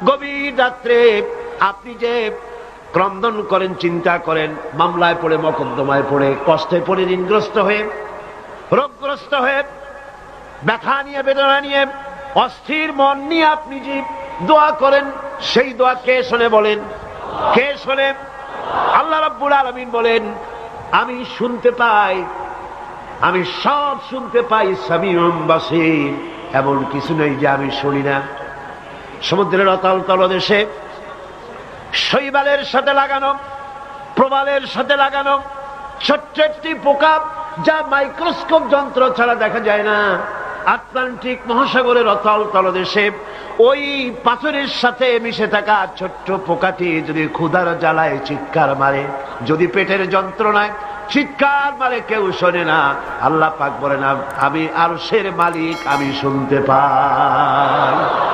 গভীর রাত্রে আপনি যে ক্রন্দন করেন, চিন্তা করেন, মামলায় পড়ে, মকদ্দমায় পড়ে, কষ্টে পড়ে, ঋণগ্রস্ত হয়ে, রোগগ্রস্ত হয়ে, ব্যথা নিয়ে, বেদনা নিয়ে, অস্থির মন নিয়ে আপনি যে দোয়া করেন, সেই দোয়া কে শোনে বলেন? কে শোনে? আল্লাহ রাব্বুল আলামিন বলেন, আমি শুনতে পাই, আমি সব শুনতে পাই। সামিউম বাসীর, এমন কিছু নেই যে আমি শুনি না। সমুদ্রের অতল তলদেশে শৈবালের সাথে লাগানো, প্রবালের সাথে লাগানো ছোট্ট একটি পোকা, যা মাইক্রোস্কোপ যন্ত্র ছাড়া দেখা যায় না, আটলান্টিক মহাসাগরের অতল তলদেশে ওই পাথরের সাথে মিশে থাকা ছোট্ট পোকাটি যদি ক্ষুধার জ্বালায় চিৎকার মারে, যদি পেটের যন্ত্রণায় চিৎকার মারে, কেউ শোনে না। আল্লাহ পাক বলেন, আমি আরশের মালিক, আমি শুনতে পাই।